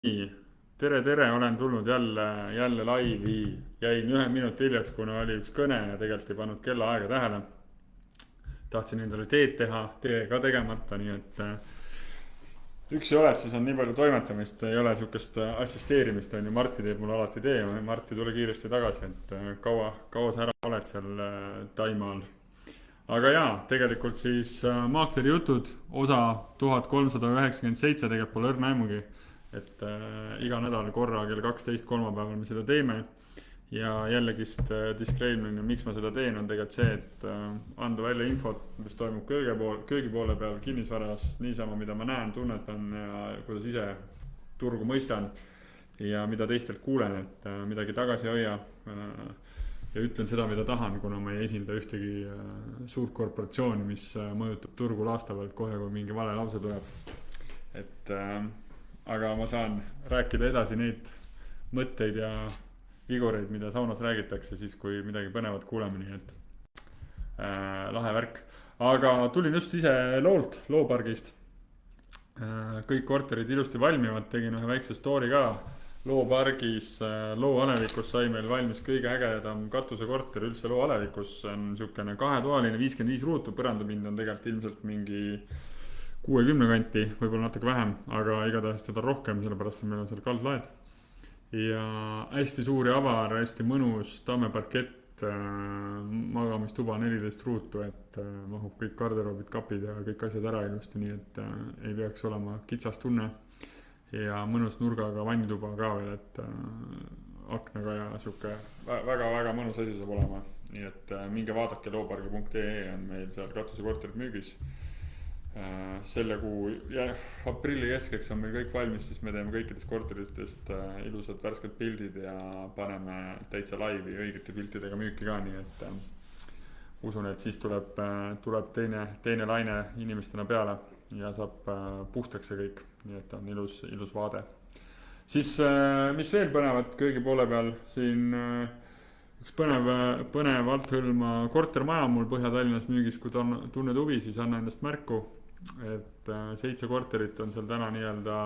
Nii, tere, olen tulnud jälle laivi. Jäin 1 minuti hiljaks, kuna oli üks kõne ja tegelikult ei pannud kellaaega tähele. Tahtsin endale teed teha, tee ka tegemata, nii et üksi oled, siis on nii palju toimetamist, ei ole sihukest assisteerimist, on ju. Martti teeb mulle alati tee, Martti, tule kiiresti tagasi, et kaua sa ära oled seal Taimaal. Aga jaa, tegelikult siis maakleri jutud, osa 1397, tegelikult pole õrna aimugi. Et iga nädal korra kell 12 kolmapäeval me seda teeme. Ja jällegist disclaimer'ina, miks ma seda teen, on tegelikult see, et anda välja infot, mis toimub köögi poole peal, kinnisvaras, niisama, mida ma näen, tunnetan ja kuidas ise turgu mõistan ja mida teistelt kuulen, et midagi tagasi ei hoia. Ja ütlen seda, mida tahan, kuna ma ei esinda ühtegi suurt korporatsiooni, mis mõjutab turgu laastavalt kohe, kui mingi vale lause tuleb. Et aga ma saan rääkida edasi neid mõtteid ja vigureid, mida saunas räägitakse siis, kui midagi põnevat kuuleme, nii et lahe värk. Aga tulin just ise loopargist. Kõik korterid ilusti valmivad, tegin ühe väikse story ka. Loopargis, Loo alevikus sai meil valmis kõige ägedam katusekorter üldse Loo alevikus. See on niisugune 2-toaline, 55 ruutu, põrandapind on tegelikult ilmselt mingi 60 kanti, võib-olla natuke vähem, aga igatahes teda rohkem, sellepärast et meil on seal kaldlaed. Ja hästi suur ja avar, hästi mõnus tammeparkett, magamistuba 14 ruutu, et mahub kõik garderoobid, kapid ja kõik asjad ära ilusti, nii et ei peaks olema kitsas tunne. Ja mõnus nurgaga vannituba ka veel, et aknaga ja siuke väga mõnus asi saab olema. Nii et minge vaadake loopargi.ee on meil seal katusekorterid müügis. Selle kuu aprilli keskeks on meil kõik valmis, siis me teeme kõikidest korteritest ilusad värsked pildid ja paneme täitsa laivi õigete piltidega müüki ka, nii et usun, et siis tuleb teine laine inimestena peale ja saab puhtaks see kõik, nii et on ilus vaade. Siis mis veel põnevat köögi poole peal, siin üks põnev althõlma kortermaja mul Põhja-Tallinnas müügis, kui tunned huvi, siis anna endast märku. Et 7 korterit on seal täna nii-öelda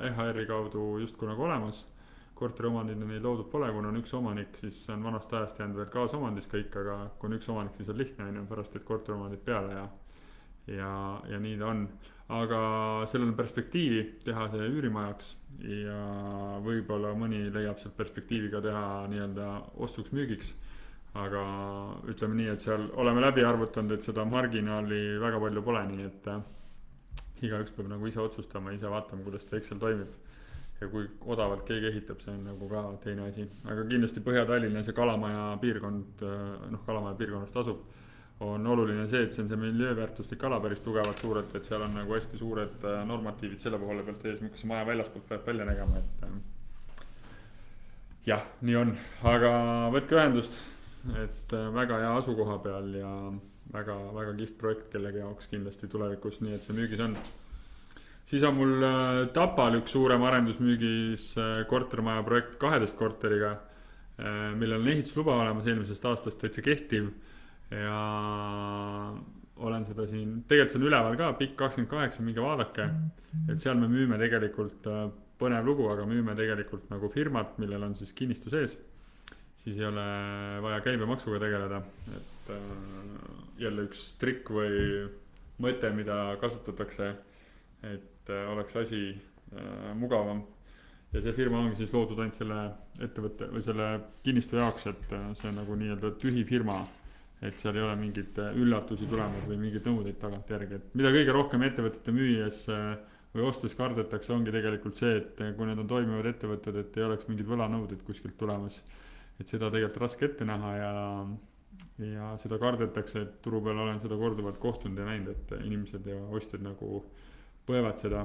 EHR-i kaudu justkui nagu olemas. Korteriomandid neid loodud pole, kuna on üks omanik, siis on vanast ajast jäänud veel kaasomandis kõik, aga kui on üks omanik, siis on lihtne, pärast et korteriomandid peale ja nii ta on. Aga sellel on perspektiivi teha see üürimajaks ja võib-olla mõni leiab sealt perspektiivi ka teha nii-öelda ostuks müügiks. Aga ütleme nii, et seal oleme läbi arvutanud, et seda marginaali väga palju pole, nii et igaüks peab nagu ise otsustama, ise vaatama, kuidas ta Excel toimib. Ja kui odavalt keegi ehitab, see on nagu ka teine asi. Aga kindlasti Põhja-Tallinna see Kalamaja piirkond, Kalamaja piirkonnast asub, on oluline see, et see on see miljööväärtuslik ala päris tugevalt suurelt, et seal on nagu hästi suured normatiivid selle poole pealt ees, mis maja väljaspoolt peab välja nägema, et jah, nii on. Aga võtke ühendust, et väga hea asukoha peal ja väga kihvt projekt kellegi jaoks kindlasti tulevikus, nii et see müügis on. Siis on mul Tapal üks suurem arendusmüügis kortermaja projekt 12 korteriga, millel on ehitusluba olemas eelmisest aastast täitsa kehtiv ja olen seda siin, tegelikult see on üleval ka, pikk 28, minge vaadake, et seal me müüme tegelikult põnev lugu, aga müüme tegelikult nagu firmat, millel on siis kinnistu sees. Siis ei ole vaja käibemaksuga tegeleda, et jälle üks trikk või mõte, mida kasutatakse, et oleks asi mugavam. Ja see firma ongi siis loodud ainult selle ettevõtte või selle kinnistu jaoks, et see on nagu nii-öelda tühi firma, et seal ei ole mingid üllatusi tulemas või mingid nõudeid tagant järgi. Et mida kõige rohkem ettevõtete müües või ostes kardetakse, ongi tegelikult see, et kui need on toimivad ettevõtted, et ei oleks mingid võlanõuded kuskilt tulemas. Et seda tegelikult raske ette näha ja seda kardetakse, et turu peal olen seda korduvalt kohtunud ja näinud, et inimesed ja ostjad nagu põevad seda,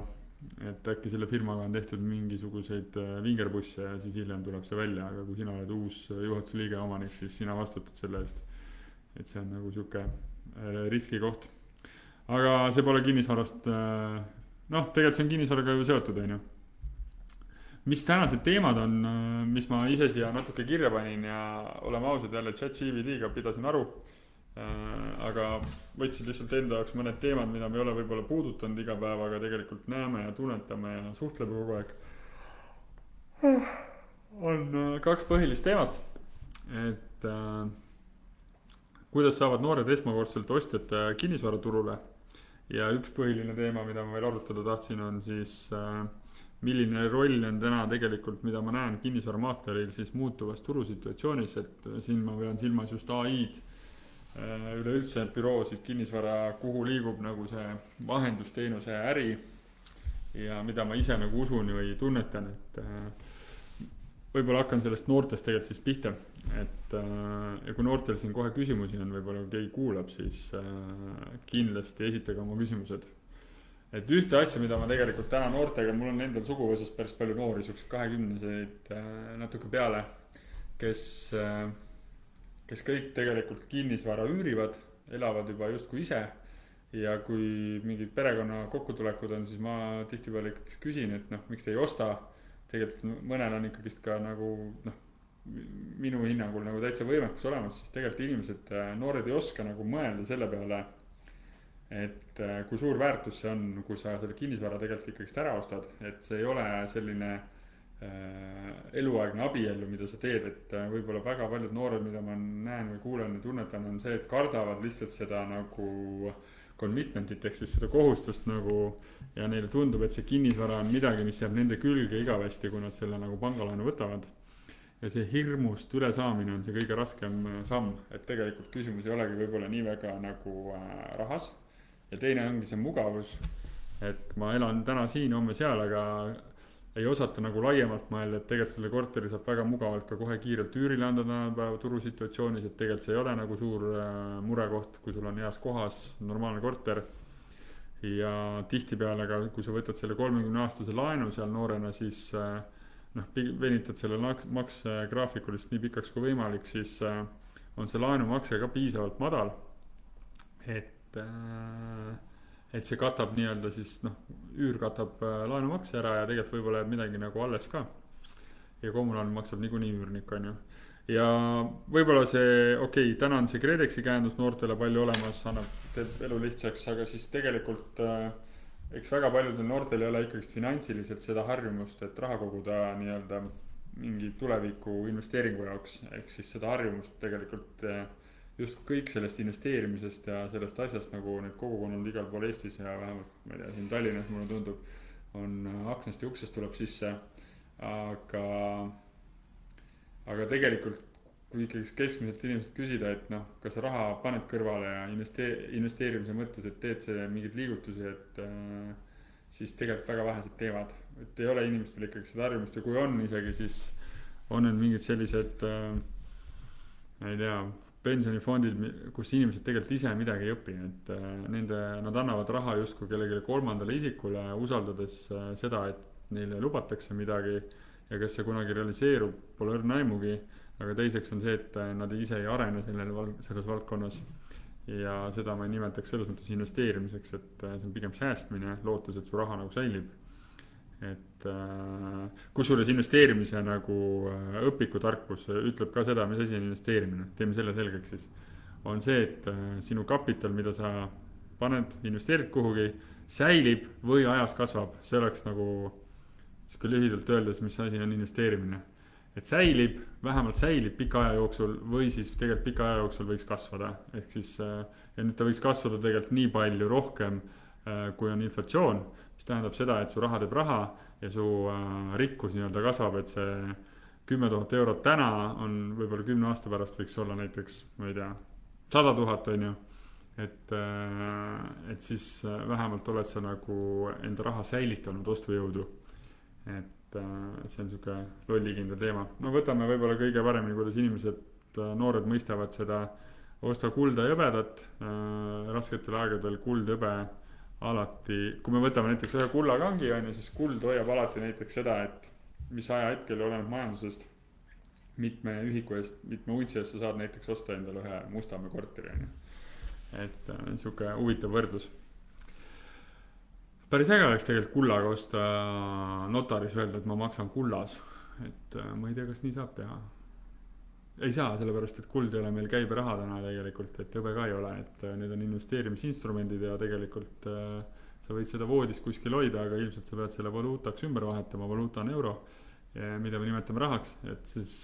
et äkki selle firmaga on tehtud mingisuguseid vingerbusse ja siis hiljem tuleb see välja, aga kui sina oled uus juhatuse liige omanik, siis sina vastutad selle eest, et see on nagu siuke riskikoht. Aga see pole kinnisvarast, tegelikult see on kinnisvaraga ju seotud, on ju. Mis tänased teemad on, mis ma ise siia natuke kirja panin ja oleme ausad jälle ChatGPT-ga pidasin aru, aga võtsin lihtsalt enda jaoks mõned teemad, mida me ei ole võib-olla puudutanud iga päev, aga tegelikult näeme ja tunnetame ja suhtleme kogu aeg. on kaks põhilist teemat, et kuidas saavad noored esmakordselt ostjad kinnisvaraturule ja üks põhiline teema, mida ma veel arutada tahtsin, on siis milline roll on täna tegelikult, mida ma näen kinnisvaramaakleril siis muutuvas turusituatsioonis, et siin ma pean silmas just AI-d, üleüldse büroosid, kinnisvara, kuhu liigub nagu see vahendusteenuse äri ja mida ma ise nagu usun või tunnetan, et võib-olla hakkan sellest noortest tegelikult siis pihta, et ja kui noortel siin kohe küsimusi on, võib-olla keegi kuulab, siis kindlasti esitage oma küsimused. Et ühte asja, mida ma tegelikult täna noortega, mul on endal suguvõsas päris palju noori, siuksed 20-seid natuke peale, kes kõik tegelikult kinnisvara üürivad, elavad juba justkui ise ja kui mingid perekonna kokkutulekud on, siis ma tihtipeale ikkagi küsin, et noh, miks te ei osta. Tegelikult mõnel on ikkagist ka nagu noh, minu hinnangul nagu täitsa võimekus olemas, siis tegelikult inimesed, noored ei oska nagu mõelda selle peale, et kui suur väärtus see on, kui sa selle kinnisvara tegelikult ikkagist ära ostad, et see ei ole selline eluaegne abiellu, mida sa teed, et võib-olla väga paljud noored, mida ma näen või kuulen ja tunnetan, on see, et kardavad lihtsalt seda nagu commitmentit ehk siis seda kohustust nagu ja neile tundub, et see kinnisvara on midagi, mis jääb nende külge igavesti, kui nad selle nagu pangalaenu võtavad. Ja see hirmust üle saamine on see kõige raskem samm, et tegelikult küsimus ei olegi võib-olla nii väga nagu rahas. Ja teine ongi see mugavus, et ma elan täna siin, homme seal, aga ei osata nagu laiemalt mõelda, et tegelikult selle korteri saab väga mugavalt ka kohe kiirelt üürile anda tänapäeva turusituatsioonis, et tegelikult see ei ole nagu suur murekoht, kui sul on heas kohas normaalne korter. Ja tihtipeale ka, kui sa võtad selle 30-aastase laenu seal noorena, siis venitad selle maksegraafikulist nii pikaks kui võimalik, siis on see laenumakse ka piisavalt madal, et see katab nii-öelda siis üür katab laenumakse ära ja tegelikult võib-olla jääb midagi nagu alles ka. Ja kommunaalne maksab niikuinii üürnik, on ju. Ja võib-olla see, täna on see KredExi käendus noortele palju olemas, teeb elu lihtsaks, aga siis tegelikult eks väga paljudel noortel ei ole ikkagist finantsiliselt seda harjumust, et raha koguda nii-öelda mingi tuleviku investeeringu jaoks, ehk siis seda harjumust tegelikult just kõik sellest investeerimisest ja sellest asjast nagu need kogukonnad igal pool Eestis ja vähemalt, ma ei tea, siin Tallinnas mulle tundub, on aknast ja uksest tuleb sisse, aga tegelikult kui ikkagi keskmiselt inimesed küsida, et kas sa raha paned kõrvale ja investeerimise mõttes, et teed see mingid liigutusi, et siis tegelikult väga vähesed teevad, et ei ole inimestel ikkagi seda harjumust ja kui on isegi, siis on need mingid sellised ma ei tea, pensionifondid, kus inimesed tegelikult ise midagi ei õpi, et nad annavad raha justkui kellelegi kolmandale isikule, usaldades seda, et neile lubatakse midagi ja kas see kunagi realiseerub, pole õrna aimugi, aga teiseks on see, et nad ise ei arene selles valdkonnas ja seda ma ei nimetaks selles mõttes investeerimiseks, et see on pigem säästmine, lootus, et su raha nagu säilib. Et kusjuures investeerimise nagu õpikutarkus ütleb ka seda, mis asi on investeerimine, teeme selle selgeks siis. On see, et sinu kapital, mida sa paned, investeerid kuhugi, säilib või ajas kasvab. See oleks nagu lühidalt öeldes, mis asi on investeerimine. Et säilib, vähemalt säilib pika aja jooksul või siis tegelikult pika aja jooksul võiks kasvada. Ehk siis, ja nüüd ta võiks kasvada tegelikult nii palju rohkem, kui on inflatsioon, mis tähendab seda, et su raha teeb raha ja su rikkus nii-öelda kasvab, et see 10 000 eurot täna on võib-olla 10 aasta pärast võiks olla näiteks, ma ei tea, 100 000 on ju, et siis vähemalt oled sa nagu enda raha säilitanud ostujõudu, et see on siuke lollikindel teema. No võtame võib-olla kõige paremini, kuidas inimesed, noored mõistavad seda, osta kulda ja hõbedat, rasketel aegadel kuld, hõbe alati, kui me võtame näiteks ühe kullakangi, siis kuld hoiab alati näiteks seda, et mis aja hetkel oleneb majandusest mitme ühiku eest, mitme untsi eest sa saad näiteks osta endale ühe Mustamäe korteri. Et niisugune huvitav võrdlus. Päris äge oleks tegelikult kullaga osta notaris öelda, et ma maksan kullas. Et ma ei tea, kas nii saab teha. Ei saa, sellepärast, et kuld ei ole meil käiberaha täna tegelikult, et hõbe ka ei ole, et need on investeerimisinstrumendid ja tegelikult sa võid seda voodis kuskil hoida, aga ilmselt sa pead selle valuutaks ümber vahetama, valuuta on euro mida me nimetame rahaks, et siis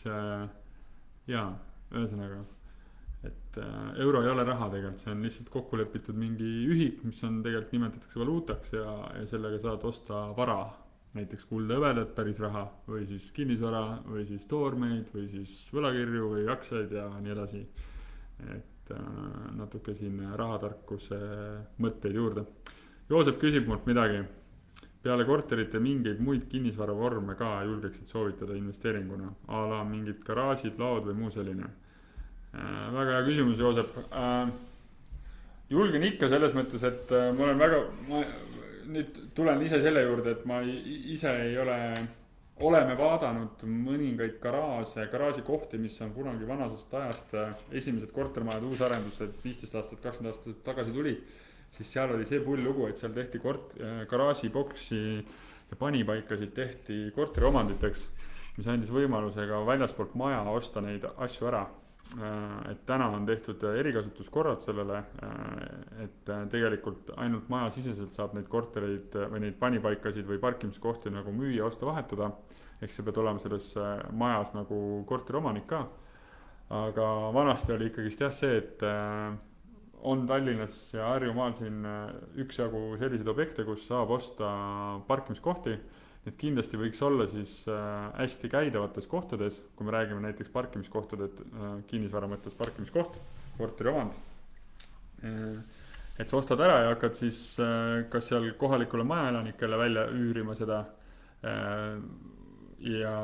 jaa, ühesõnaga, et euro ei ole raha tegelikult, see on lihtsalt kokku lepitud mingi ühik, mis on tegelikult nimetatakse valuutaks ja sellega saad osta vara, näiteks kuldhõbedat, päris raha, või siis kinnisvara, või siis toormeid, või siis võlakirju või aktsiaid ja nii edasi. Et natuke siin rahatarkuse mõtteid juurde. Joosep küsib mult midagi. Peale korterite mingeid muid kinnisvaravorme ka julgeksid soovitada investeeringuna, a la mingid garaažid, laod või muu selline. Väga hea küsimus, Joosep. Julgen ikka selles mõttes, et ma olen väga, nüüd tulen ise selle juurde, et ma ise ei oleme vaadanud mõningaid garaažikohti, mis on kunagi vanasest ajast esimesed kortermajad uusarendused 15 aastat, 20 aastat tagasi tulid, siis seal oli see pull lugu, et seal tehti garaažiboksi ja panipaikasid tehti korteriomanditeks, mis andis võimaluse ka väljaspoolt maja osta neid asju ära. Et täna on tehtud erikasutuskorrad sellele, et tegelikult ainult maja siseselt saab neid kortereid või neid panipaikasid või parkimiskohti nagu müüa, osta, vahetada. Ehk sa pead olema selles majas nagu korteriomanik ka. Aga vanasti oli ikkagist jah see, et on Tallinnas ja Harjumaal siin üksjagu selliseid objekte, kus saab osta parkimiskohti. Need kindlasti võiks olla siis hästi käidavates kohtades, kui me räägime näiteks parkimiskohtade, kinnisvara mõttes parkimiskoht, korteriomand. Et sa ostad ära ja hakkad siis kas seal kohalikule majaelanikele välja üürima seda ja,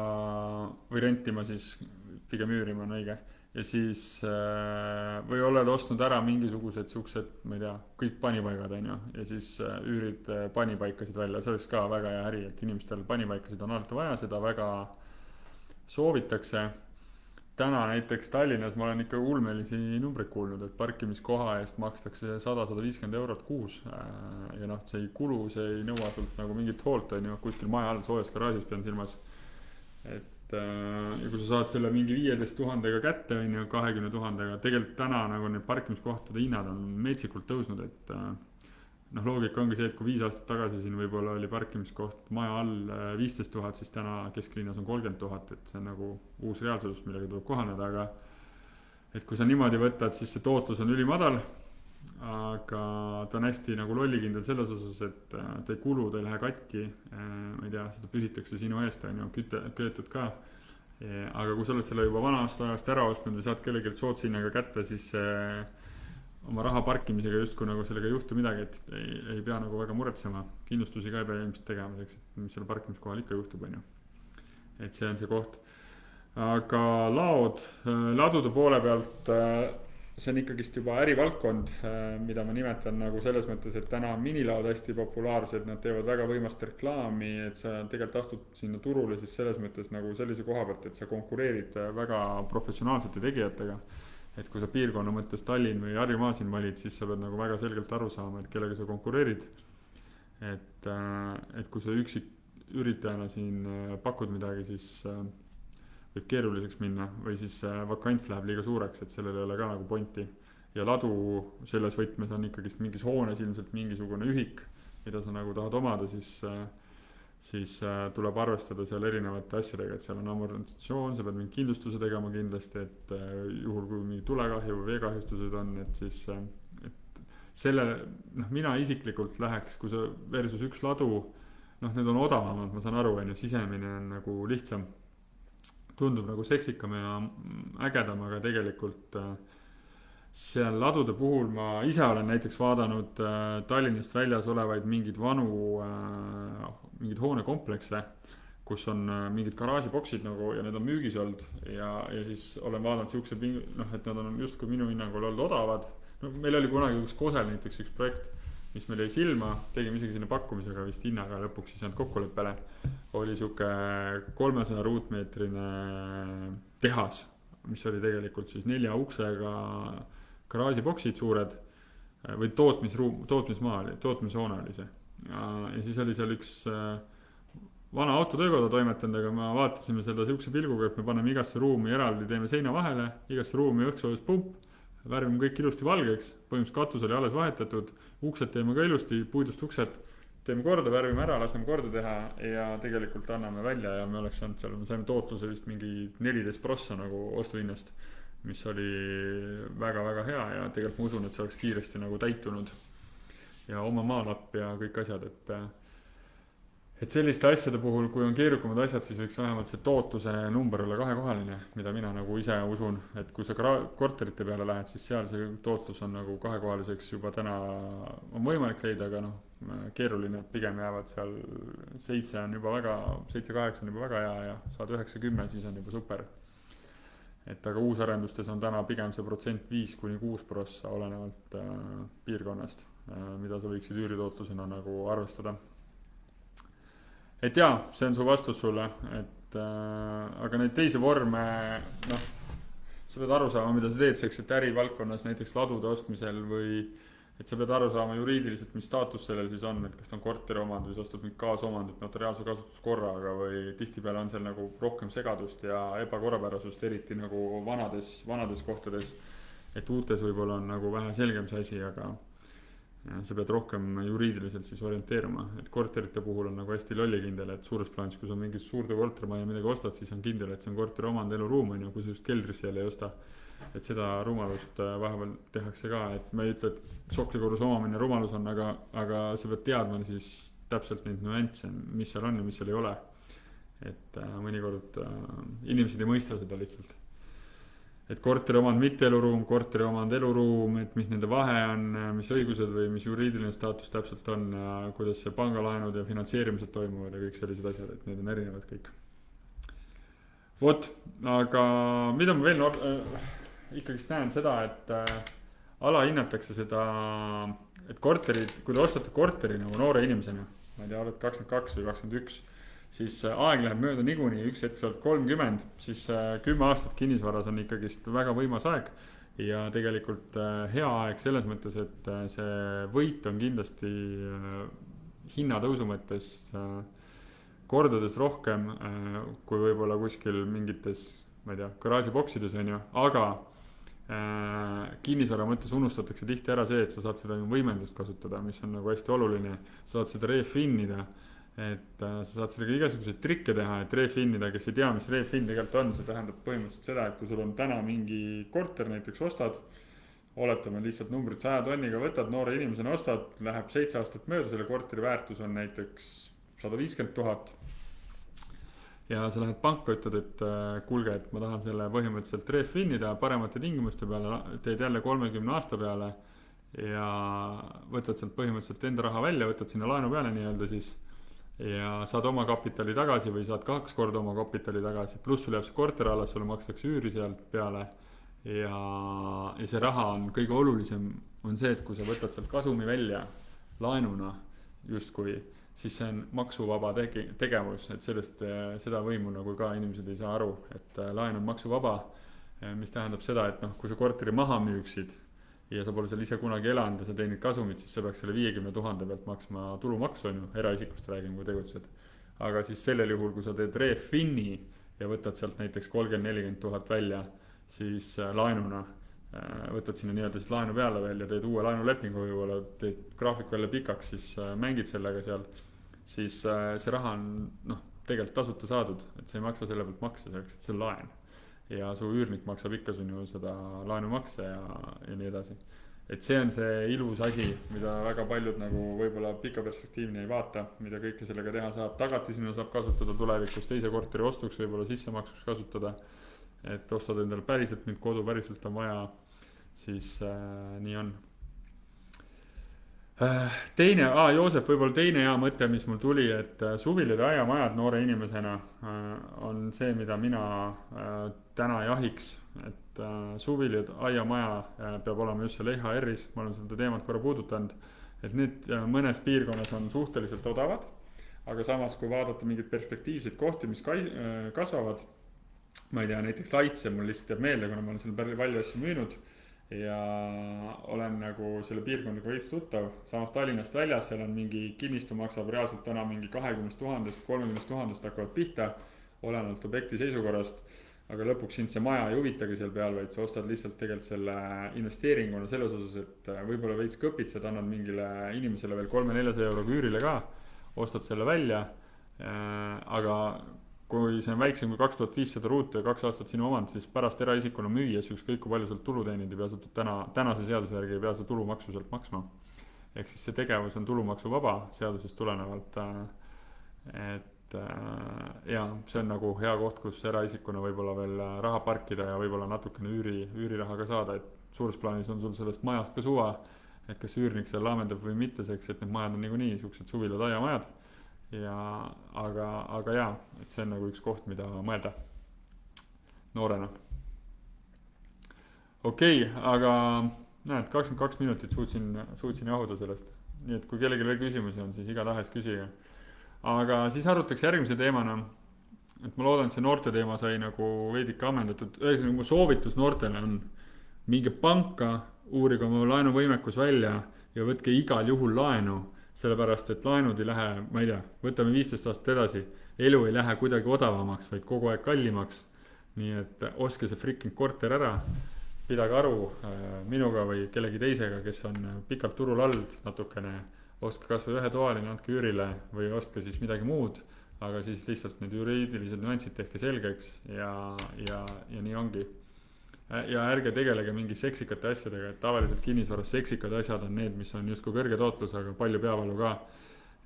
või rentima siis, pigem üürima on õige. Ja siis või oled ostnud ära mingisugused suksed, ma ei tea, kõik panipaigad on ju, ja siis üürid panipaikasid välja, see oleks ka väga hea äri, et inimestel panipaikasid on alati vaja, seda väga soovitakse. Täna näiteks Tallinnas ma olen ikka ulmelisi numbreid kuulnud, et parkimiskoha eest makstakse 100-150 eurot kuus ja noh, see ei kulu, see ei nõua sult nagu mingit hoolt, on ju, kuskil maja all soojas garaažis pean silmas. Ja kui sa saad selle mingi 15 000 kätte on ju 20 000, tegelikult täna nagu need parkimiskohtade hinnad on metsikult tõusnud, et noh, loogika ongi see, et kui 5 aastat tagasi siin võib-olla oli parkimiskoht maja all 15 000, siis täna kesklinnas on 30 000, et see on nagu uus reaalsus, millega tuleb kohaneda, aga et kui sa niimoodi võtad, siis see tootlus on ülimadal, aga ta on hästi nagu lollikindel selles osas, et ta ei kulu, ta ei lähe katki, ma ei tea, seda pühitakse sinu eest, on ju, köetud ka. Aga kui sa oled selle juba vanast ajast ära ostnud või saad kellelgi soodsinnaga kätte, siis oma raha parkimisega justkui nagu sellega ei juhtu midagi, et ei pea nagu väga muretsema. Kindlustusi ka ei pea ilmselt tegema selleks, et mis selle parkimiskohal ikka juhtub, on ju. Et see on see koht. Aga ladude poole pealt see on ikkagist juba ärivaldkond, mida ma nimetan nagu selles mõttes, et täna on minilaod hästi populaarsed, nad teevad väga võimast reklaami, et sa tegelikult astud sinna turule siis selles mõttes nagu sellise koha pealt, et sa konkureerid väga professionaalsete tegijatega. Et kui sa piirkonna mõttes Tallinn või Harjumaa siin valid, siis sa pead nagu väga selgelt aru saama, et kellega sa konkureerid. Et kui sa üksik üritajana siin pakud midagi, siis võib keeruliseks minna või siis vakants läheb liiga suureks, et sellel ei ole ka nagu pointi. Ja ladu selles võtmes on ikkagist mingis hoones ilmselt mingisugune ühik, mida sa nagu tahad omada, siis tuleb arvestada seal erinevate asjadega, et seal on amortisatsioon, sa pead mingi kindlustuse tegema kindlasti, et juhul kui mingi tulekahju või veekahjustused on, et siis et selle, noh, mina isiklikult läheks, kui see versus üks ladu, noh, need on odavamad, ma saan aru, sisemine on nagu lihtsam. Tundub nagu seksikam ja ägedam, aga tegelikult seal ladude puhul ma ise olen näiteks vaadanud Tallinnast väljas olevaid mingid hoonekomplekse, kus on mingid garaažiboksid nagu ja need on müügis olnud ja siis olen vaadanud siukse, noh, et nad on justkui minu hinnangul olnud odavad. No, meil oli kunagi üks Kosel näiteks üks projekt, mis meil jäi silma, tegime isegi sinna pakkumisega vist hinnaga lõpuks siis jäänud kokkuleppele. Oli siuke 300 ruutmeetrine tehas, mis oli tegelikult siis 4 uksega garaažiboksid suured või tootmishoone oli see. Ja siis oli seal üks vana autotöökoda toimetanud, aga me vaatasime seda siukse pilguga, et me paneme igasse ruumi eraldi, teeme seina vahele, igasse ruumi õhksoojuspump, värvime kõik ilusti valgeks, põhimõtteliselt katus oli alles vahetatud, uksed teeme ka ilusti, puidust uksed, teeme korda, värvime ära, laseme korda teha ja tegelikult anname välja ja me oleks saanud seal, me saime tootluse vist mingi 14% nagu ostuhinnast, mis oli väga-väga hea ja tegelikult ma usun, et see oleks kiiresti nagu täitunud ja oma maalapp ja kõik asjad, et selliste asjade puhul, kui on keerukamad asjad, siis võiks vähemalt see tootluse number olla kahekohaline, mida mina nagu ise usun, et kui sa korterite peale lähed, siis seal see tootlus on nagu kahekohaliseks juba täna on võimalik leida, aga noh, keeruline, pigem jäävad seal 7 on juba väga, 7-8 on juba väga hea ja saad 9-10, siis on juba super. Et aga uusarendustes on täna pigem see protsent 5-6%, olenevalt piirkonnast, mida sa võiksid üüritootlusena nagu arvestada. Et jaa, see on su vastus sulle, et aga neid teisi vorme, noh, sa pead aru saama, mida sa teed selleks, et ärivaldkonnas näiteks ladude ostmisel või et sa pead aru saama juriidiliselt, mis staatus sellel siis on, et kas ta on korteri omand või sa ostad mingit kaasomandit notariaalse kasutuskorraga või tihtipeale on seal nagu rohkem segadust ja ebakorrapärasust, eriti nagu vanades kohtades, et uutes võib-olla on nagu vähe selgem see asi, aga sa pead rohkem juriidiliselt siis orienteeruma, et korterite puhul on nagu hästi lollikindel, et suures plaanis, kui sa mingit suurde kortermaja midagi ostad, siis on kindel, et see on korteri omand eluruum, on ju, kui sa just keldrisse jälle ei osta. Et seda rumalust vahepeal tehakse ka, et ma ei ütle, et soklikorrus omamine rumalus on, aga sa pead teadma siis täpselt neid nüansse, mis seal on ja mis seal ei ole. Et mõnikord inimesed ei mõista seda lihtsalt. Et korteri omand mitte eluruum, korteri omand eluruum, et mis nende vahe on, mis õigused või mis juriidiline staatus täpselt on ja kuidas see pangalaenud ja finantseerimised toimuvad ja kõik sellised asjad, et need on erinevad kõik. Vot, aga mida ma veel ikkagist näen seda, et alahinnatakse seda, et korterid, kui te ostate korteri nagu noore inimesena, ma ei tea, oled 22 või 21, siis aeg läheb mööda niikuinii, üks hetk sa oled 30, siis 10 aastat kinnisvaras on ikkagist väga võimas aeg ja tegelikult hea aeg selles mõttes, et see võit on kindlasti hinnatõusu mõttes kordades rohkem kui võib-olla kuskil mingites, ma ei tea, garaažiboksides on ju, aga kinnisvara mõttes unustatakse tihti ära see, et sa saad seda võimendust kasutada, mis on nagu hästi oluline, sa saad seda refinnida, et sa saad sellega igasuguseid trikke teha, et refinnida, kes ei tea, mis refinn tegelikult on, see tähendab põhimõtteliselt seda, et kui sul on täna mingi korter näiteks ostad, oletame lihtsalt numbrit 100 tonniga võtad, noore inimesena ostad, läheb 7 aastat mööda, selle korteri väärtus on näiteks 150 000 ja sa lähed panka, ütled, et kuulge, et ma tahan selle põhimõtteliselt refinnida paremate tingimuste peale, teed jälle 30 aasta peale ja võtad sealt põhimõtteliselt enda raha välja, võtad sinna laenu peale nii-öelda siis ja saad oma kapitali tagasi või saad 2 korda oma kapitali tagasi, pluss sul jääb see korter alles, sulle makstakse üüri sealt peale ja see raha on kõige olulisem on see, et kui sa võtad sealt kasumi välja laenuna justkui, siis see on maksuvaba tegevus, et sellest seda võimu nagu ka inimesed ei saa aru, et laen on maksuvaba, mis tähendab seda, et noh, kui sa korteri maha müüksid ja sa pole seal ise kunagi elanud ja sa teenid kasumit, siis sa peaks selle 50 000 pealt maksma tulumaksu, on ju, eraisikust räägin, kui tegutsed. Aga siis sellel juhul, kui sa teed refinni ja võtad sealt näiteks 30-40 000 välja, siis laenuna võtad sinna nii-öelda siis laenu peale veel ja teed uue laenulepingu võib-olla, teed graafiku jälle pikaks, siis mängid sellega seal, siis see raha on noh, tegelikult tasuta saadud, et sa ei maksa selle pealt makse selleks, et see on laen. Ja su üürnik maksab ikka sun ju seda laenumakse ja nii edasi. Et see on see ilus asi, mida väga paljud nagu võib-olla pika perspektiivini ei vaata, mida kõike sellega teha saab. Tagatisena saab kasutada tulevikus teise korteri ostuks, võib-olla sissemaksuks kasutada, et ostad endale päriselt nüüd kodu, päriselt on vaja, siis nii on. Teine, Joosep, võib-olla teine hea mõte, mis mul tuli, et suvilid aiamajad noore inimesena on see, mida mina täna jahiks, et suvilid aiamaja peab olema just seal EHR-is, ma olen seda teemat korra puudutanud, et need mõnes piirkonnas on suhteliselt odavad, aga samas kui vaadata mingid perspektiivseid kohti, mis kasvavad, ma ei tea, näiteks Laitse mul lihtsalt jääb meelde, kuna ma olen selle palju asju müünud ja olen nagu selle piirkondaga veits tuttav, samas Tallinnast väljas, seal on mingi kinnistu maksab reaalselt täna mingi 20 000, 30 000 hakkavad pihta, olenevalt objekti seisukorrast, aga lõpuks sind see maja ei huvitagi seal peal, vaid sa ostad lihtsalt tegelikult selle investeeringuna selles osas, et võib-olla veits kõpitsed, annad mingile inimesele veel 300-400 euro küürile ka, ostad selle välja, aga kui see on väiksem kui 2500 ruutu ja 2 aastat sinu omand, siis pärast eraisikuna müües ükskõik kui palju sealt tulu teenid, ei pea sa tänase seaduse järgi ei pea sa tulumaksu sealt maksma. Ehk siis see tegevus on tulumaksuvaba seadusest tulenevalt, et ja see on nagu hea koht, kus eraisikuna võib-olla veel raha parkida ja võib-olla natukene üüriraha ka saada, et suures plaanis on sul sellest majast ka suva, et kas üürnik seal laamendab või mitte, seks, et need majad on niikuinii niisugused suvilad aiamajad ja aga jaa, et see on nagu üks koht, mida mõelda noorena. Okei, aga näed, 22 minutit suutsin jahuda sellest, nii et kui kellelgi veel küsimusi on, siis igatahes küsige. Aga siis arutaks järgmise teemana, et ma loodan, et see noorte teema sai nagu veidike ammendatud. Ühesõnaga mu soovitus noortele on minge panka, uurige oma laenuvõimekus välja ja võtke igal juhul laenu, sellepärast et laenud ei lähe, ma ei tea, võtame 15 aastat edasi, elu ei lähe kuidagi odavamaks, vaid kogu aeg kallimaks. Nii et oske see freaking korter ära, pidage aru minuga või kellegi teisega, kes on pikalt turul olnud natukene, ostke kas või 1 toaline, andke üürile või ostke siis midagi muud, aga siis lihtsalt need juriidilised nüansid tehke selgeks ja nii ongi. Ja ärge tegelege mingi seksikate asjadega, et tavaliselt kinnisvaras seksikad asjad on need, mis on justkui kõrge tootlusega, palju peavalu ka.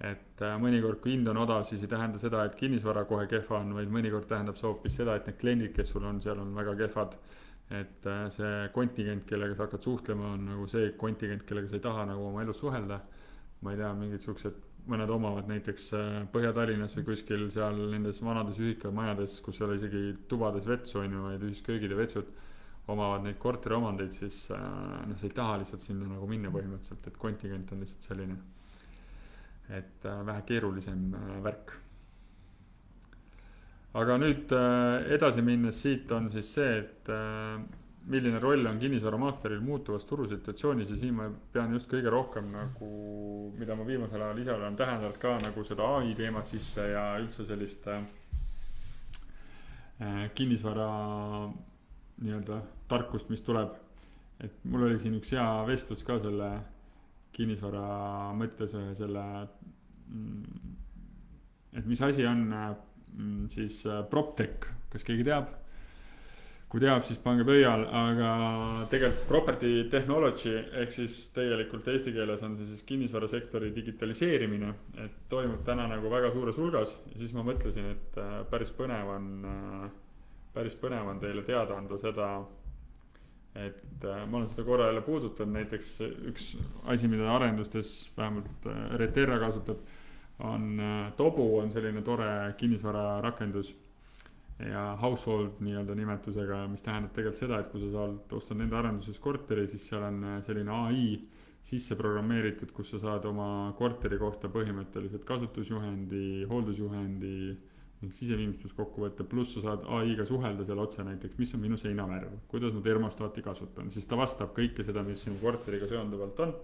Et mõnikord, kui hind on odav, siis ei tähenda seda, et kinnisvara kohe kehva on, vaid mõnikord tähendab see hoopis seda, et need kliendid, kes sul on, seal on väga kehvad. Et see kontingent, kellega sa hakkad suhtlema, on nagu see kontingent, kellega sa ei taha nagu oma elus suhelda. Ma ei tea, mingid suksed, mõned omavad näiteks Põhja-Tallinnas või kuskil seal nendes vanades ühikamajades, kus ei ole isegi tubades vetsu, vaid ühisköögid ja vetsud, omavad neid korteri omandeid, siis sa ei taha lihtsalt sinna nagu minna põhimõtteliselt, et kontingent on lihtsalt selline, et vähe keerulisem värk. Aga nüüd edasi minnes siit on siis see, et milline roll on kinnisvaramaakleril muutuvas turusituatsioonis ja siin ma pean just kõige rohkem nagu, mida ma viimasel ajal ise olen tähendanud ka nagu seda AI teemat sisse ja üldse sellist kinnisvara nii-öelda tarkust, mis tuleb. Et mul oli siin üks hea vestlus ka selle kinnisvara mõttes ühe selle, et mis asi on siis PropTech, kas keegi teab? Kui teab, siis pange pöial, aga tegelikult property technology ehk siis tegelikult eesti keeles on see siis kinnisvarasektori digitaliseerimine, et toimub täna nagu väga suures hulgas ja siis ma mõtlesin, et päris põnev on teile teada anda seda, et ma olen seda korra jälle puudutanud, näiteks üks asi, mida arendustes vähemalt Reterra kasutab, on Tobu on selline tore kinnisvara rakendus ja household nii-öelda nimetusega, mis tähendab tegelikult seda, et kui sa ostad nende arenduses korteri, siis seal on selline AI sisse programmeeritud, kus sa saad oma korteri kohta põhimõtteliselt kasutusjuhendi, hooldusjuhendi, siseviimistluskokkuvõtte, pluss sa saad AI-ga suhelda seal otse näiteks, mis on minu seinavärv, kuidas ma termostaati kasutan, siis ta vastab kõike seda, mis sinu korteriga seonduvalt on.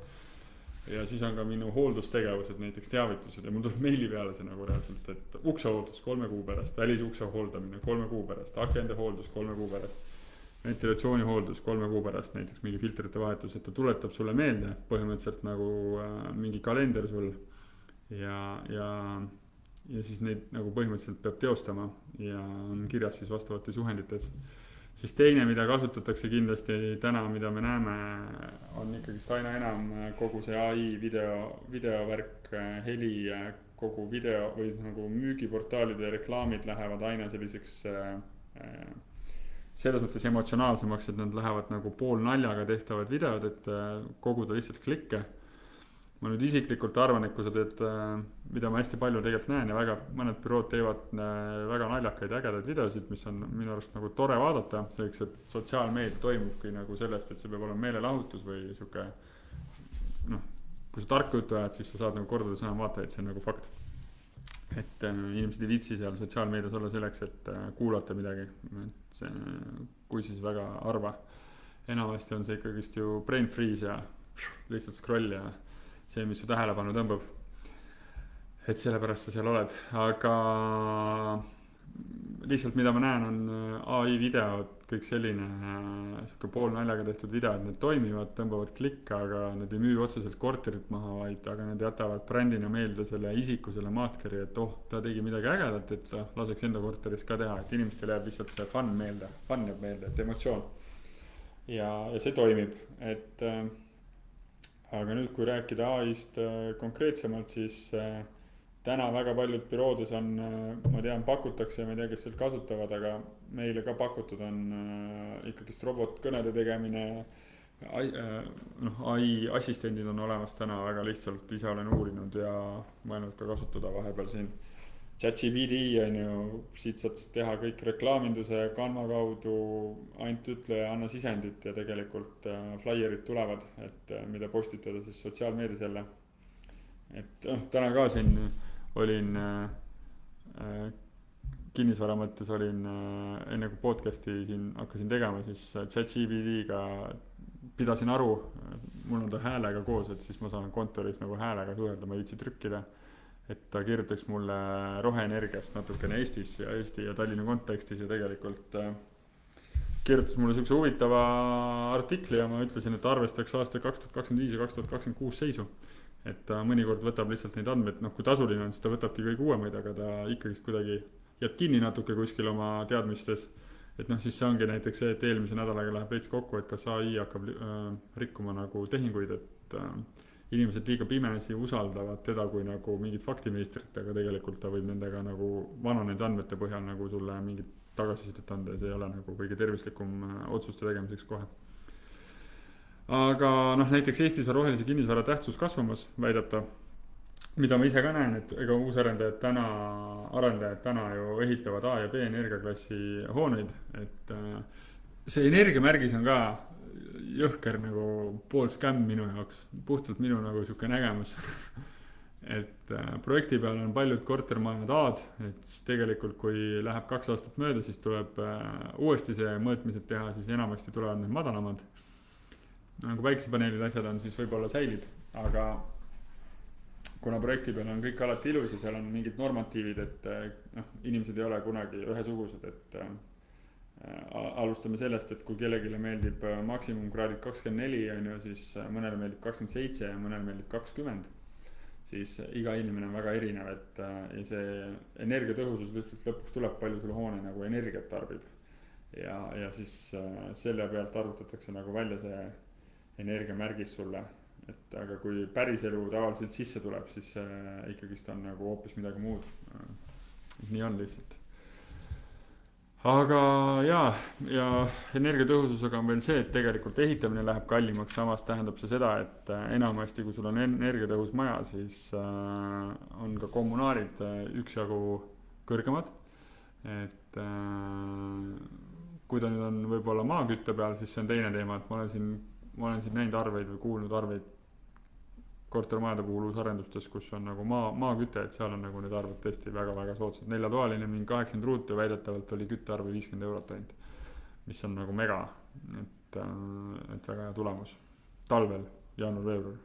Ja siis on ka minu hooldustegevused, näiteks teavitused ja mul tuleb meili peale see nagu reaalselt, et uksehooldus 3 kuu pärast, välisukse hooldamine 3 kuu pärast, akende hooldus 3 kuu pärast, ventilatsiooni hooldus 3 kuu pärast, näiteks mingi filtrite vahetus, et ta tuletab sulle meelde põhimõtteliselt nagu mingi kalender sul ja siis neid nagu põhimõtteliselt peab teostama ja on kirjas siis vastavates juhendites. Siis teine, mida kasutatakse kindlasti täna, mida me näeme, on ikkagist aina enam kogu see AI videovärk, heli, kogu video või nagu müügiportaalide reklaamid lähevad aina selliseks selles mõttes emotsionaalsemaks, et nad lähevad nagu poolnaljaga tehtavad videod, et koguda lihtsalt klikke. Ma nüüd isiklikult arvan, et kui sa teed, mida ma hästi palju tegelikult näen ja mõned bürood teevad väga naljakaid ägedaid videosid, mis on minu arust nagu tore vaadata, selleks, et sotsiaalmeedia toimubki nagu sellest, et see peab olema meelelahutus või siuke, kui sa tarka juttu ajad, siis sa saad nagu kordades enam vaatajaid, see on nagu fakt. Et inimesed ei viitsi seal sotsiaalmeedias olla selleks, et kuulata midagi, et see, kui siis väga harva. Enamasti on see ikkagist ju brain freeze ja lihtsalt scroll ja see, mis su tähelepanu tõmbab, et sellepärast sa seal oled, aga lihtsalt mida ma näen, on ai videod, kõik selline sihuke poolnaljaga tehtud videod, need toimivad, tõmbavad klikke, aga need ei müü otseselt korterit maha, vaid aga need jätavad brändina meelde selle isiku, selle maakleri, et ta tegi midagi ägedat, et laseks enda korteris ka teha, et inimestele jääb lihtsalt see fun jääb meelde, et emotsioon. ja see toimib, et aga nüüd, kui rääkida ai-st konkreetsemalt, siis täna väga paljud büroodes on, ma tean, pakutakse ja ma ei tea, kes veel kasutavad, aga meile ka pakutud on ikkagist robotkõnede tegemine. ai assistendid on olemas täna väga lihtsalt, ise olen uurinud ja mõelnud ka kasutada vahepeal siin. ChatGPT on ju, siit saad teha kõik reklaaminduse Canva kaudu, ainult ütle ja anna sisendit ja tegelikult flaierid tulevad, et mida postitada siis sotsiaalmeedias jälle. Et täna ka siin olin kinnisvara mõttes olin enne kui podcast'i siin hakkasin tegema, siis ChatGPT-ga pidasin aru, mul on ta häälega koos, et siis ma saan kontoris nagu häälega suhelda, ma ei viitsi trükkida. Et ta kirjutaks mulle roheenergiast natukene Eestis ja Eesti ja Tallinna kontekstis ja tegelikult kirjutas mulle sihukese huvitava artikli ja ma ütlesin, et arvestaks aasta 2025 ja 2026 seisu. Et ta mõnikord võtab lihtsalt neid andmeid, kui tasuline on, siis ta võtabki kõige uuemaid, aga ta ikkagist kuidagi jääb kinni natuke kuskil oma teadmistes. Et siis see ongi näiteks see, et eelmise nädalaga läheb veits kokku, et kas ai hakkab rikkuma nagu tehinguid, et inimesed liiga pimesi usaldavad teda kui nagu mingit faktimeistrit, aga tegelikult ta võib nendega nagu vananenud andmete põhjal nagu sulle mingit tagasisidet anda ja see ei ole nagu kõige tervislikum otsuste tegemiseks kohe. Aga näiteks Eestis on rohelise kinnisvara tähtsus kasvamas, väidata, mida ma ise ka näen, et ega uusarendajad täna ju ehitavad A ja B energiaklassi hooneid, et see energiamärgis on ka jõhker nagu pool skämm minu jaoks, puhtalt minu nagu sihuke nägemus. Et projekti peal on paljud kortermajad A-d, et tegelikult kui läheb 2 aastat mööda, siis tuleb uuesti see mõõtmised teha, siis enamasti tulevad need madalamad. Nagu päikesepaneelid asjad on, siis võib-olla säilib, aga kuna projekti peal on kõik alati ilus ja seal on mingid normatiivid, et inimesed ei ole kunagi ühesugused, et alustame sellest, et kui kellegile meeldib maksimumkraadid 24 on ju, siis mõnele meeldib 27 ja mõnele meeldib 20, siis iga inimene on väga erinev, et ja see energiatõhusus lihtsalt lõpuks tuleb, palju sulle hoone nagu energiat tarbib ja siis selle pealt arvutatakse nagu välja see energiamärgis sulle, et aga kui päris elu tavaliselt sisse tuleb, siis ikkagist on nagu hoopis midagi muud. Nii on lihtsalt. Aga ja energiatõhususega on veel see, et tegelikult ehitamine läheb kallimaks, samas tähendab see seda, et enamasti kui sul on energiatõhus maja, siis on ka kommunaalid üksjagu kõrgemad, et kui ta nüüd on võib-olla maakütte peal, siis see on teine teema, et ma olen siin näinud arveid või kuulnud arveid kortermajade puhul uusarendustes, kus on nagu maaküte, et seal on nagu need arved tõesti väga-väga soodsad. 4-toaline mingi 80 ruutu ja väidetavalt oli küttearve 50 eurot ainult, mis on nagu mega, et väga hea tulemus talvel, jaanuar-veebruar.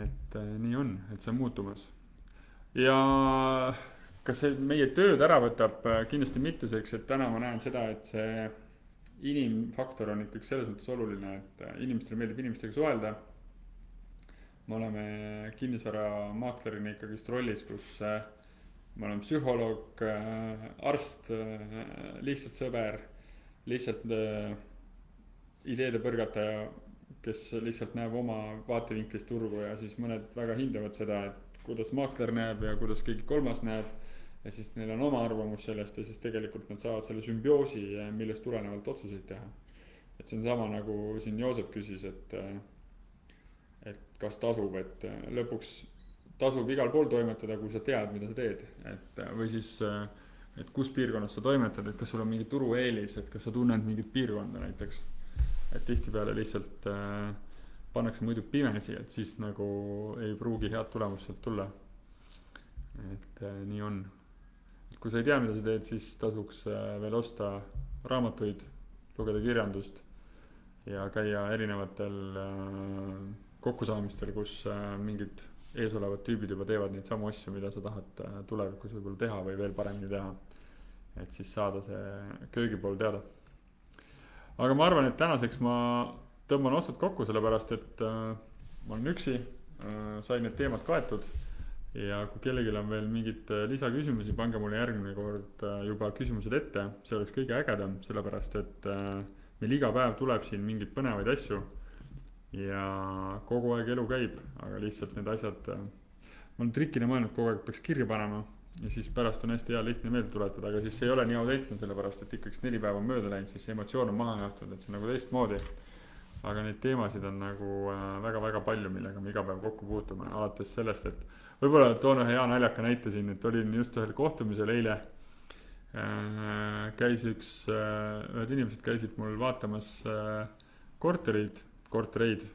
Et nii on, et see on muutumas. Ja kas see meie tööd ära võtab? Kindlasti mitte seks, et täna ma näen seda, et see inimfaktor on ikkagi selles mõttes oluline, et inimestele meeldib inimestega suhelda. Me oleme kinnisvara maaklerina ikkagist rollis, kus ma olen psühholoog, arst, lihtsalt sõber, lihtsalt ideede põrgataja, kes lihtsalt näeb oma vaatevinklist turgu ja siis mõned väga hindavad seda, et kuidas maakler näeb ja kuidas keegi kolmas näeb ja siis neil on oma arvamus sellest ja siis tegelikult nad saavad selle sümbioosi, millest tulenevalt otsuseid teha. Et see on sama nagu siin Joosep küsis, et kas tasub, et lõpuks tasub igal pool toimetada, kui sa tead, mida sa teed, et või siis, et kus piirkonnas sa toimetad, et kas sul on mingi turueelis, et kas sa tunned mingit piirkonda näiteks, et tihtipeale lihtsalt pannakse muidu pimesi, et siis nagu ei pruugi head tulemust sealt tulla, et nii on. Et kui sa ei tea, mida sa teed, siis tasuks veel osta raamatuid, lugeda kirjandust ja käia erinevatel kokkusaamistel, kus mingid ees olevad tüübid juba teevad neid samu asju, mida sa tahad tulevikus võib-olla teha või veel paremini teha. Et siis saada see köögipool teada. Aga ma arvan, et tänaseks ma tõmban otsad kokku, sellepärast et ma olen üksi, sain need teemad kaetud. Ja kui kellelgi on veel mingid lisaküsimusi, pange mulle järgmine kord juba küsimused ette. See oleks kõige ägedam, sellepärast et meil iga päev tuleb siin mingeid põnevaid asju. Ja kogu aeg elu käib, aga lihtsalt need asjad, ma olen trikina mõelnud, kogu aeg peaks kirja panema. Ja siis pärast on hästi hea lihtne meelde tuletada, aga siis see ei ole nii autentne, sellepärast et ikkagi 4 päeva on mööda läinud, siis see emotsioon on maha jaotud, et see on nagu teistmoodi. Aga neid teemasid on nagu väga-väga palju, millega me iga päev kokku puutume, alates sellest, et võib-olla toon ühe hea naljaka näite siin, et olin just ühel kohtumisel eile, käis ühed inimesed käisid mul vaatamas kortereid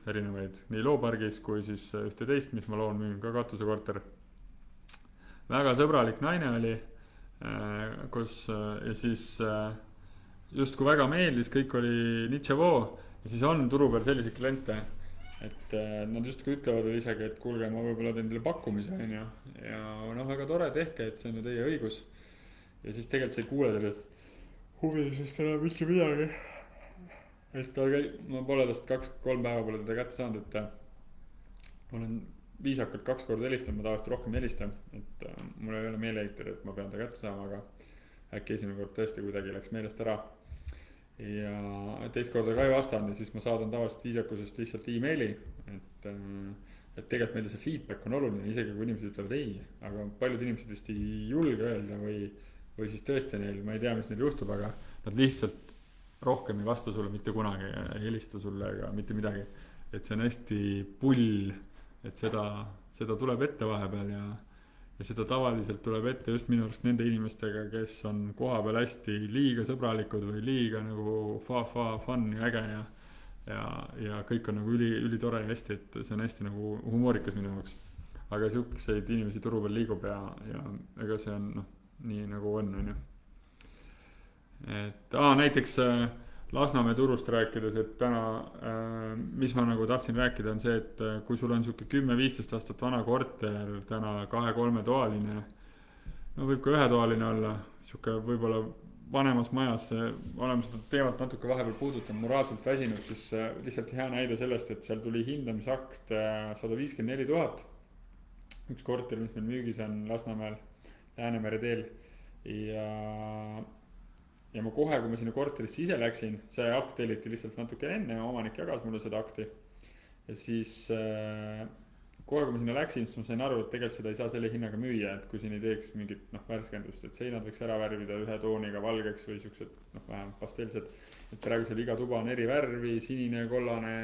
erinevaid, nii loopargis kui siis ühte teist, mis ma loon, müün ka katusekorter. Väga sõbralik naine oli, kus ja siis just kui väga meeldis, kõik oli nitšavoo. Ja siis on turu peal selliseid kliente, et nad just kui ütlevad isegi, et kuulge, ma võib-olla teen teile pakkumise, on ju. Ja väga tore, tehke, et see on ju teie õigus. Ja siis tegelikult sa ei kuule sellest huvilisest enam mitte midagi. Et ma pole tast 2-3 päeva pole teda kätte saanud, et ma olen viisakalt 2 korda helistanud, ma tavaliselt rohkem helistan, et mul ei ole meeleheitel, et ma pean ta kätte saama, aga äkki esimene kord tõesti kuidagi läks meelest ära. Ja teist korda ka ei vastanud ja siis ma saadan tavaliselt viisakusest lihtsalt e-maili, et tegelikult meile see feedback on oluline, isegi kui inimesed ütlevad ei, aga paljud inimesed vist ei julge öelda või siis tõesti neil, ma ei tea, mis neil juhtub, aga nad lihtsalt rohkem ei vasta sulle mitte kunagi, ei helista sulle ega mitte midagi. Et see on hästi pull, et seda tuleb ette vahepeal ja seda tavaliselt tuleb ette just minu arust nende inimestega, kes on koha peal hästi liiga sõbralikud või liiga nagu fun ja äge ja kõik on nagu üli tore ja hästi, et see on hästi nagu humoorikas minu jaoks. Aga siukseid inimesi turu peal liigub ja ega see on nii nagu on ju. Et näiteks Lasnamäe turust rääkides, et täna, mis ma nagu tahtsin rääkida, on see, et kui sul on siuke 10-15 aastat vana korter, täna 2-3 toaline, võib ka 1 toaline olla, siuke võib-olla vanemas majas, oleme seda teemat natuke vahepeal puudutanud, moraalselt väsinud, siis lihtsalt hea näide sellest, et seal tuli hindamisakt 154 000, üks korter, mis meil müügis on Lasnamäel Läänemere teel ja ma kohe, kui ma sinna korterisse ise läksin, see akt telliti lihtsalt natuke enne ja omanik jagas mulle seda akti. Ja siis kohe, kui ma sinna läksin, siis ma sain aru, et tegelikult seda ei saa selle hinnaga müüa, et kui siin ei teeks mingit värskendust, et seinad võiks ära värvida ühe tooniga valgeks või siuksed vähem pastelsed. Et praegu seal iga tuba on eri värvi, sinine, kollane,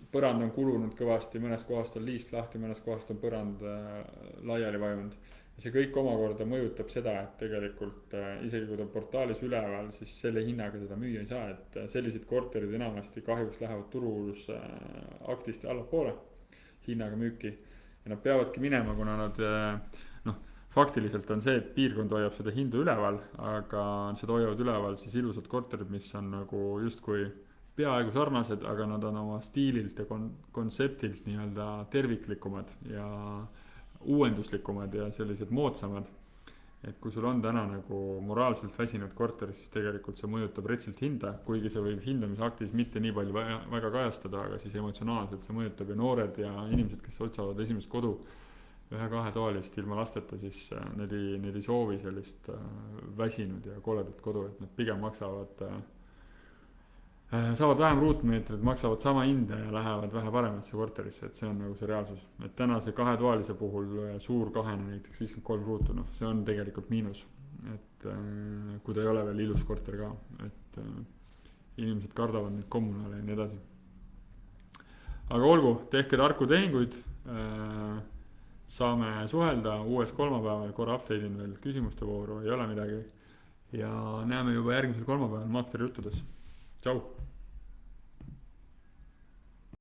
põrand on kulunud kõvasti, mõnest kohast on liist lahti, mõnest kohast on põrand laiali vajunud. Ja see kõik omakorda mõjutab seda, et tegelikult isegi kui ta portaalis üleval, siis selle hinnaga seda müüa ei saa, et sellised korterid enamasti kahjuks lähevad turus aktist allapoole hinnaga müüki. Ja nad peavadki minema, kuna nad, faktiliselt on see, et piirkond hoiab seda hindu üleval, aga seda hoiavad üleval siis ilusad korterid, mis on nagu justkui peaaegu sarnased, aga nad on oma stiililt ja kontseptilt nii-öelda terviklikumad ja uuenduslikumad ja sellised moodsamad. Et kui sul on täna nagu moraalselt väsinud korter, siis tegelikult see mõjutab retsilt hinda, kuigi see võib hindamisaktis mitte nii palju väga kajastada, aga siis emotsionaalselt see mõjutab ja noored ja inimesed, kes otsavad esimest kodu 1-2 toalist ilma lasteta, siis need ei soovi sellist väsinud ja koledat kodu, et nad pigem saavad vähem ruutmeetrid, maksavad sama hinda ja lähevad vähe paremasse korterisse, et see on nagu see reaalsus. Et täna see 2-toalise puhul suur 2 näiteks 53 ruutu, see on tegelikult miinus. Et kui ta ei ole veel ilus korter ka, et inimesed kardavad neid kommunaale ja nii edasi. Aga olgu, tehke tarku tehinguid, saame suhelda uues kolmapäeval, korra update'in veel küsimuste vooru, ei ole midagi. Ja näeme juba järgmisel kolmapäeval Maakleri juttudes. Tšau!